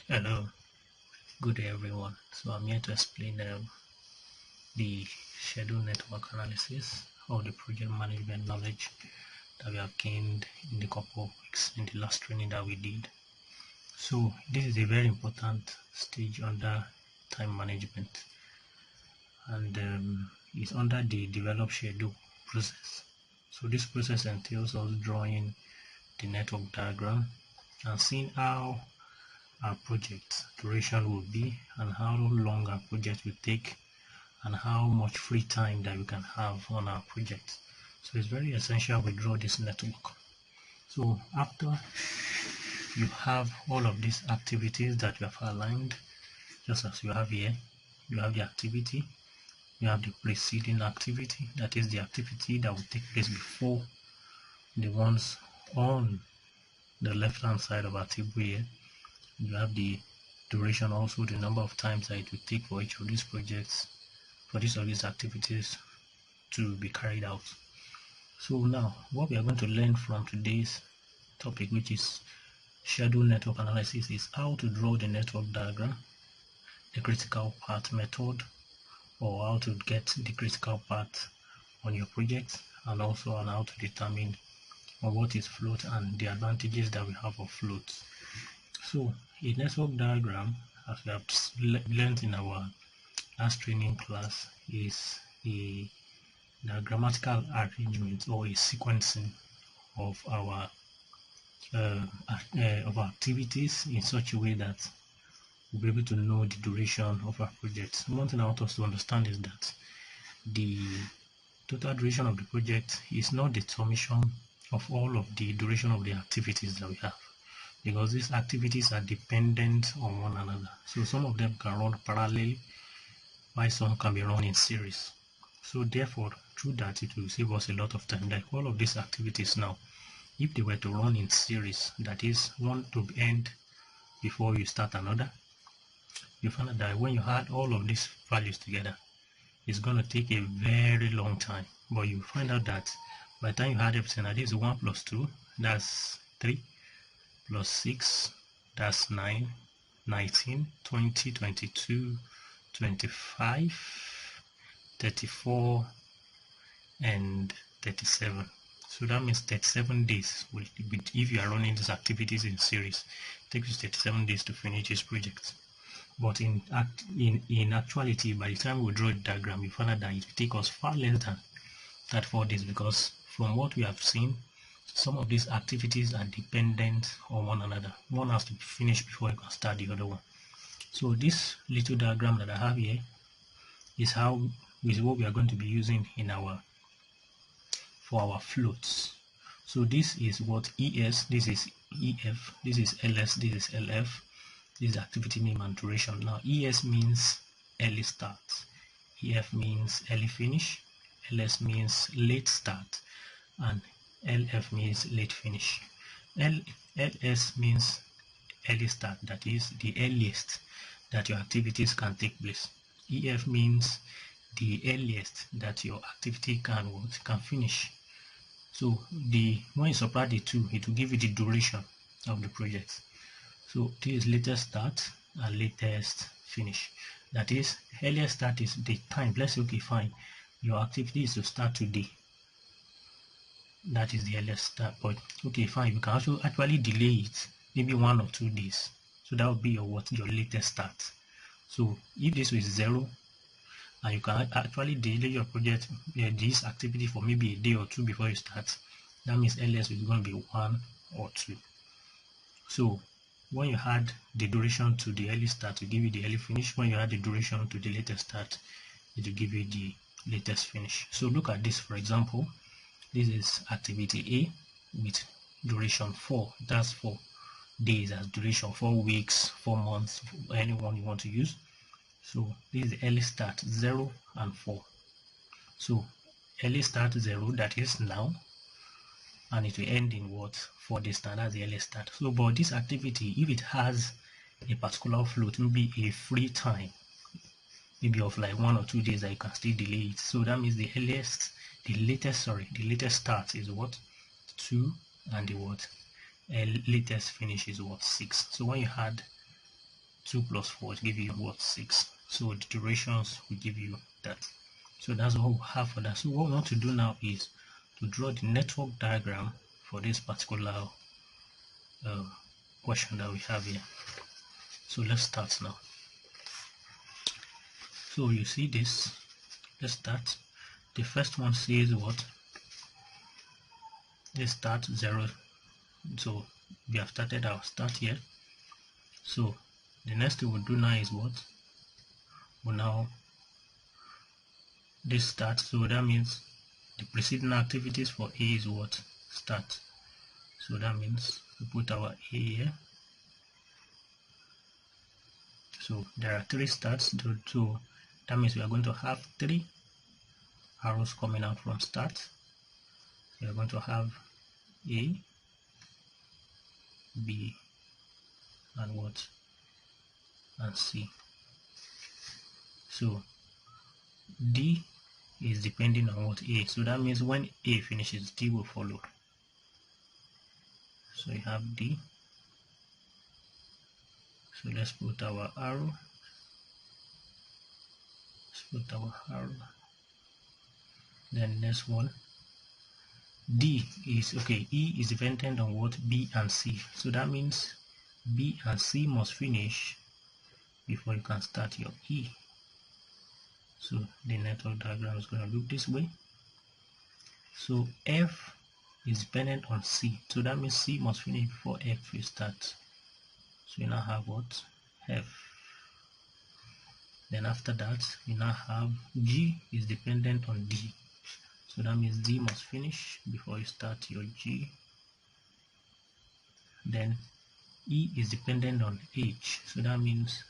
Hello, good day everyone. So I'm here to explain the schedule network analysis or the project management knowledge that we have gained in the couple of weeks in the last training that we did. So this is a very important stage under time management, and it's under the develop schedule process. So this process entails us drawing the network diagram and seeing how our project duration will be and how long our project will take and how much free time that we can have on our project. So it's very essential we draw this network. So after you have all of these activities that you have aligned, just as you have here, you have the activity, you have the preceding activity, that is the activity that will take place before the ones on the left hand side of our table here. You have the duration, also the number of times that it will take for each of these projects, for each of these activities to be carried out. So now what we are going to learn from today's topic, which is schedule network analysis, is how to draw the network diagram, the critical path method, or how to get the critical path on your project, and also on how to determine what is float and the advantages that we have of float. So a network diagram, as we have learned in our last training class, is a grammatical arrangement or a sequencing of our activities in such a way that we'll be able to know the duration of our project. One thing I want us to understand is that the total duration of the project is not the summation of all of the duration of the activities that we have, because these activities are dependent on one another. So some of them can run parallel, while some can be run in series. So therefore, through that, it will save us a lot of time. Like all of these activities now, if they were to run in series, that is one to end before you start another, you find out that when you add all of these values together, it's going to take a very long time. But you find out that by the time you add everything, that is 1 plus 2, that's 3, plus 6, that's 9, 19, 20, 22, 25, 34, and 37. So that means 37 days. If you are running these activities in series, it takes you 37 days to finish this project. But in actuality, by the time we draw the diagram, you find out that it will take us far less than that 4 days, because from what we have seen, some of these activities are dependent on one another. One has to be finished before you can start the other one. So this little diagram that I have here is what we are going to be using in for our floats. So this is what ES, this is EF, this is LS, this is LF, this is activity name and duration. Now ES means early start, EF means early finish, LS means late start, and LF means late finish. LS means early start, that is the earliest that your activities can take place. EF means the earliest that your activity can finish. So when you subtract the two, it will give you the duration of the project. So this is latest start and latest finish. That is, earliest start is the time. Let's say, okay, fine, your activity is to start today. That is the earliest start point. Okay, fine, you can also actually delay it maybe 1 or 2 days. So that would be your latest start. So if this is 0, and you can actually delay your project, this activity for maybe a day or 2 before you start, that means earliest is going to be 1 or 2. So when you add the duration to the early start, it will give you the early finish. When you add the duration to the latest start, it will give you the latest finish. So look at this, for example. This is activity A with duration 4. That's 4 days as duration, 4 weeks, 4 months, anyone you want to use. So this is the early start, 0 and 4. So early start 0, that is now. and it will end in what? 4 days start. That's the earliest start. So, but this activity, if it has a particular float, maybe a free time, maybe of like 1 or 2 days, that you can still delay it. So that means the latest start is what? 2, and the what? Latest finish is what? 6. So when you add 2 plus 4, it gives you what? 6. So the durations will give you that. So that's what we have for that. So what we want to do now is to draw the network diagram for this particular question that we have here. So let's start now. So you see this. Let's start. The first one says what? Let's start 0. So we have started our start here. So the next thing we'll do now is what? Well, now this start. So that means the preceding activities for A is what? Start. So that means we put our A here. So there are 3 starts. So that means we are going to have 3 arrows coming out from start. We are going to have A, B, and what? And C. So D is depending on what? A. So that means when A finishes, D will follow. So you have D. So let's put our arrow. Then next one. D is okay. E is dependent on what? B and C. So that means B and C must finish before you can start your E. So the network diagram is going to look this way. So F is dependent on C. So that means C must finish before F will start. So you now have what? F. Then after that, you now have G is dependent on D. So that means D must finish before you start your G. Then E is dependent on H. So that means,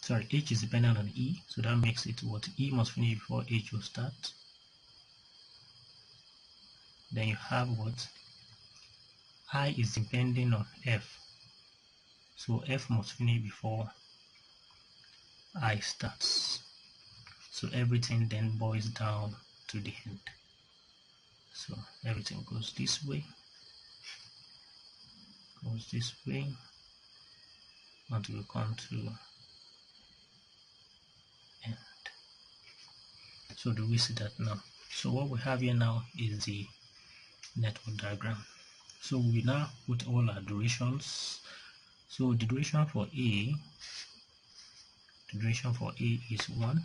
sorry, H is dependent on E. So that makes it what? E must finish before H will start. Then you have what? I is dependent on F. So F must finish before I starts. So everything then boils down to the end. So everything goes this way, until we come to end. So do we see that now? So what we have here now is the network diagram. So we now put all our durations. So the duration for A, is 1.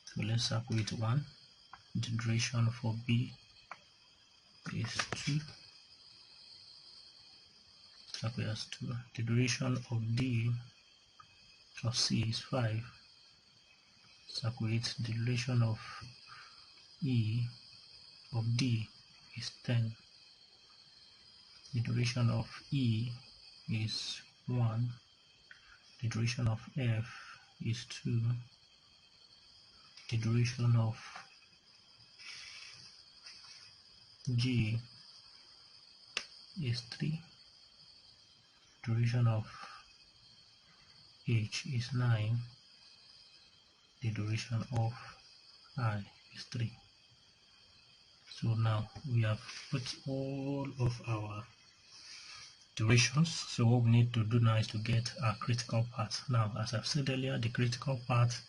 So let's circle it 1. The duration for B is 2. Circle as 2. The duration of D or C is 5. Circle it. The duration of E of D is 10. The duration of E is 1. The duration of F is 2. The duration of G is 3. Duration of H is 9. The duration of I is 3. So now we have put all of our durations. So what we need to do now is to get our critical path. Now, as I've said earlier, the critical path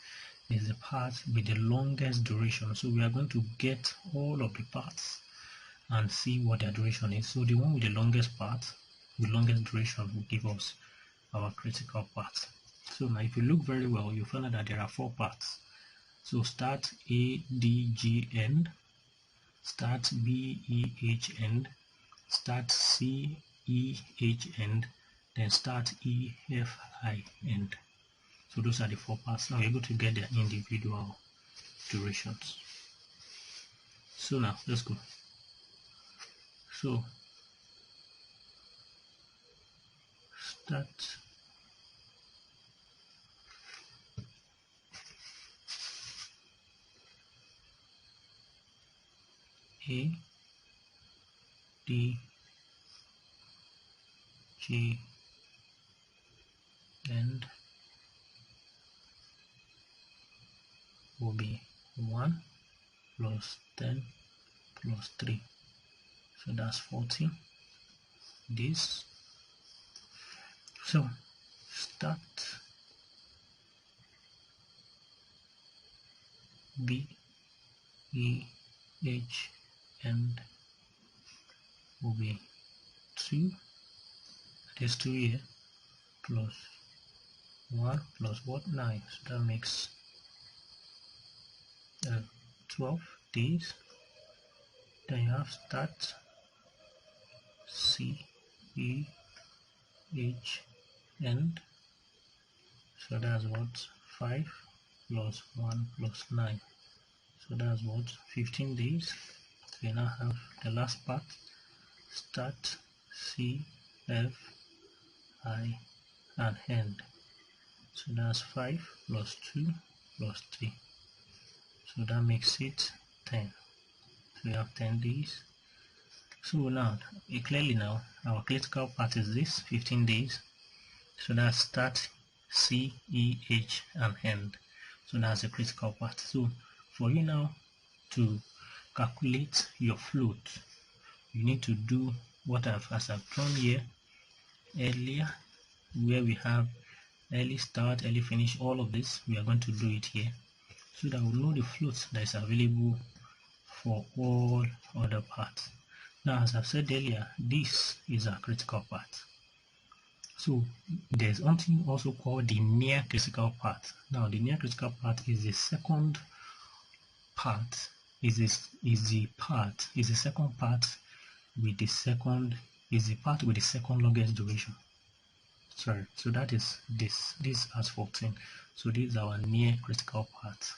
is the path with the longest duration. So we are going to get all of the paths and see what their duration is. So the one with the longest path, the longest duration, will give us our critical path. So now if you look very well, you find out that there are 4 paths. So start A, D, G, end, start B, E, H, end, start C, E, H, end, then start E, F, I, end. So those are the 4 paths. Now you're able to get their individual durations. So now let's go. So start A, D G end will be 1 plus 10 plus 3, so that's 40 days. So start B E H end will be 2, that is 2 here, plus 1 plus what, 9, so that makes 12 days. Then you have start C E H end, so that's what, 5 plus 1 plus 9, so that's what, 15 days. So you now have the last part, start C F I and end, so that's 5 plus 2 plus 3, so that makes it 10. So we have 10 days. So now clearly now our critical part is this 15 days, so that's start C E H and end, so that's the critical part. So for you now to calculate your float, you need to do what I've drawn here earlier, where we have early start, early finish, all of this. We are going to do it here so that we know the float that is available for all other parts. Now, as I've said earlier, this is a critical part. So there's something also called the near critical part. Now, the near critical part is the second part, is the second part with the second, is the part with the second longest duration. Sorry, so that is this has 14. So this is our near critical part.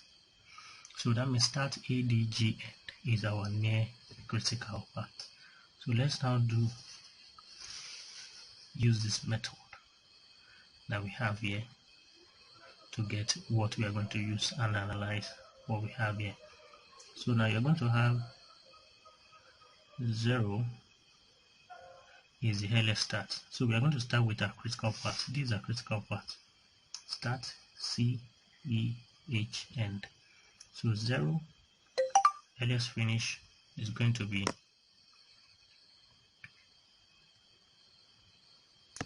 So that means start ADG end is our near critical part. So let's now use this method that we have here to get what we are going to use and analyze what we have here. So now you're going to have 0 is the earliest start. So we are going to start with our critical part. This is our critical part. Start C E H end. So 0 earliest finish is going to be,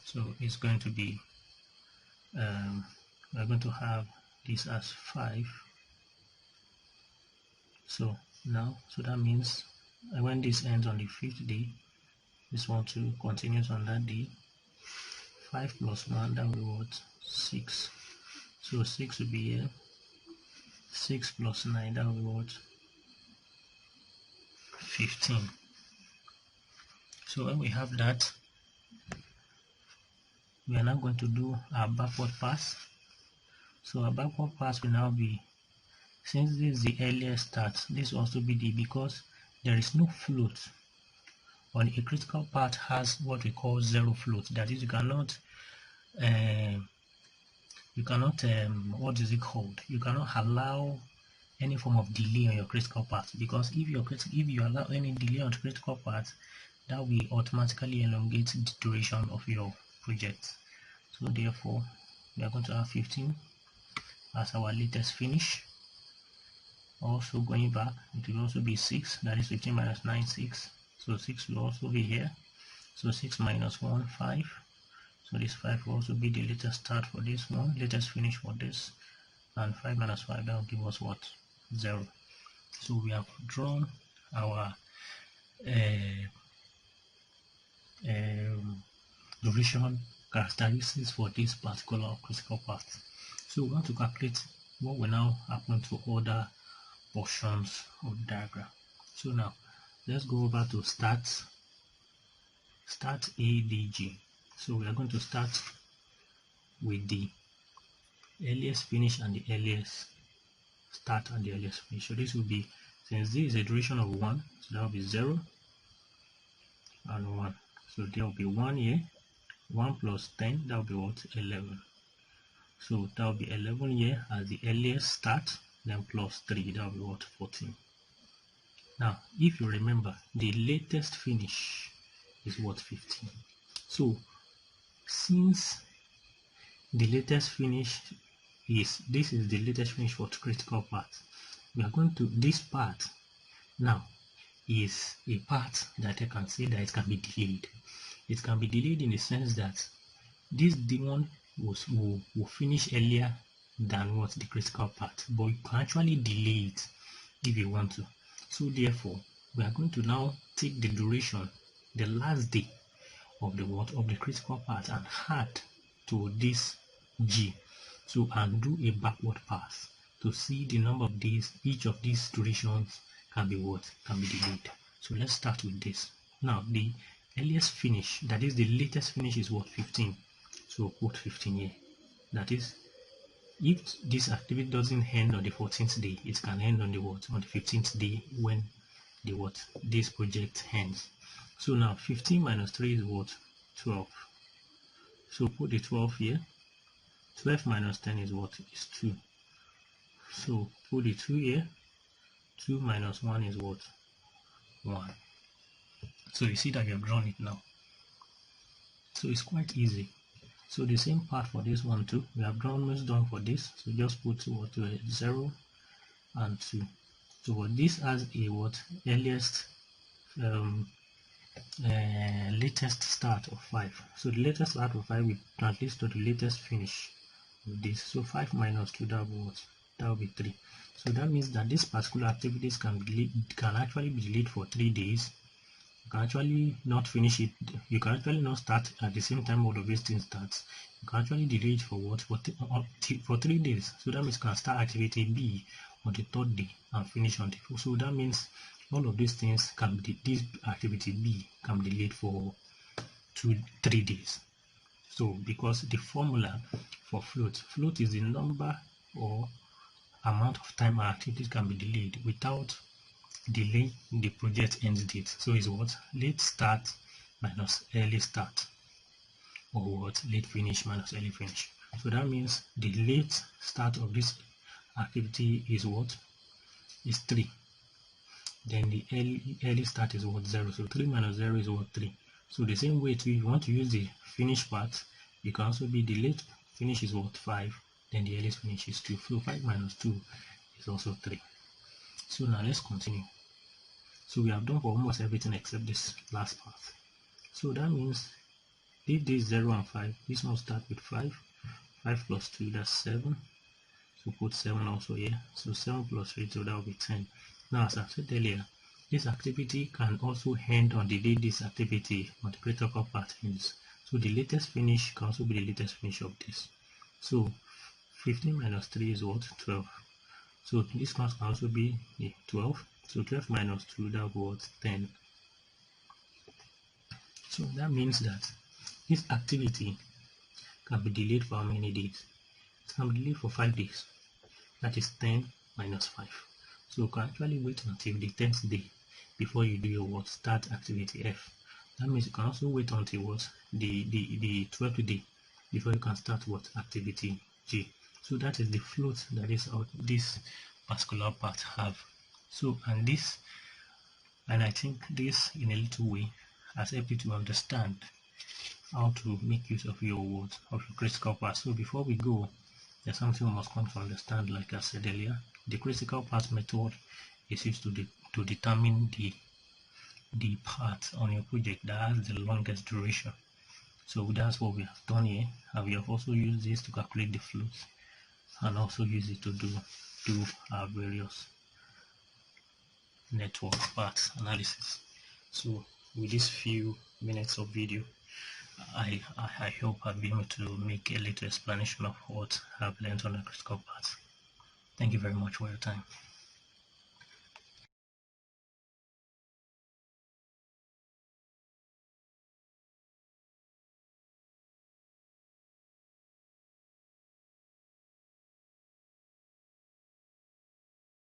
so it's going to be we're going to have this as 5. So now, so that means when this ends on the 5th day, this one too continues on that day. 5 plus 1, that will be what, 6. So 6 will be here. 6 plus 9, that will be what, 15. So when we have that, we are now going to do our backward pass. So our backward pass will now be, since this is the earliest start, this will also be because there is no float on a critical part, has what we call 0 float. That is, you cannot what is it called, you cannot allow any form of delay on your critical part, because if you allow any delay on the critical part, that will automatically elongate the duration of your project. So therefore we are going to have 15 as our latest finish. Also going back, it will also be 6, that is 15 minus 9, 6. So 6 will also be here. So 6 minus 1, 5. So this 5 will also be the latest start for this one, latest finish for this. And 5 minus 5, that will give us what? 0. So we have drawn our duration characteristics for this particular critical part. So we want to calculate what will now happen to other portions of the diagram. So now let's go over to start ADG. So we are going to start with the earliest finish and the earliest start and the earliest finish. So this will be, since this is a duration of 1, so that will be 0 and 1. So there will be 1 here. 1 plus 10, that will be what? 11. So that will be 11 here as the earliest start, then plus 3, that will be what? 14. Now, if you remember, the latest finish is what 15. So since the latest finish is the latest finish for critical part, we are going to this part now is a part that I can say that it can be delayed. It can be delayed in the sense that this demon will finish earlier than what the critical part, but you can actually delay it if you want to. So therefore, we are going to now take the duration, the last day of the critical part, and add to this G. So and do a backward pass to see the number of days each of these durations can be delayed. So let's start with this. Now the earliest finish, that is the latest finish, is what 15. So put 15 here. That is, if this activity doesn't end on the 14th day, it can end on the 15th day when this project ends. So now 15 minus 3 is what? 12. So put the 12 here. 12 minus 10 is what? Is 2. So put the 2 here. 2 minus 1 is what? 1. So you see that you have drawn it now. So it's quite easy. So the same part for this one too. We have almost done for this. So just put 0 and 2. So this has a earliest latest start of 5. So the latest start of 5 will translate to the latest finish of this. So 5 minus 2, that will be 3. So that means that this particular activities can actually be delayed for 3 days. You can actually not finish it. You can actually not start at the same time all of these things starts. You can actually delay it for for 3 days. So that means you can start activity B on the 3rd day and finish on the 4th. So that means all of these things can be, this activity B can be delayed for 3 days. So because the formula for float is the number or amount of time our activities can be delayed without delay the project end date. So it's what? Late start minus early start, or what? Late finish minus early finish. So that means the late start of this activity is what? Is 3. Then the early start is what? 0. So 3 minus 0 is what? 3. So the same way too, if you want to use the finish part, you can also be the late finish is what? 5. Then the earliest finish is 2. So 5 minus 2 is also 3. So now let's continue. So we have done for almost everything except this last part. So that means if this 0 and 5, this one start with 5. 5 plus 2, that's 7. So put 7 also here. So 7 plus 3, so that will be 10. Now as I said earlier, this activity can also end on the day this activity on the critical part ends. So the latest finish can also be the latest finish of this. So 15 minus 3 is what? 12. So this can also be 12. So 12 minus 2, that was 10. So that means that this activity can be delayed for how many days? It can be delayed for 5 days. That is 10 minus 5. So you can actually wait until the 10th day before you do your start activity F. That means you can also wait until the 12th day before you can start activity G. So that is the float that is out this particular part have. So and I think this in a little way has helped you to understand how to make use of your critical path. So before we go, there's something we must come to understand. Like I said earlier, the critical path method is used to determine the part on your project that has the longest duration. So that's what we have done here, and we have also used this to calculate the float and also use it to do our various network path analysis. So with these few minutes of video, I hope I've been able to make a little explanation of what I've learned on the critical path. Thank you very much for your time.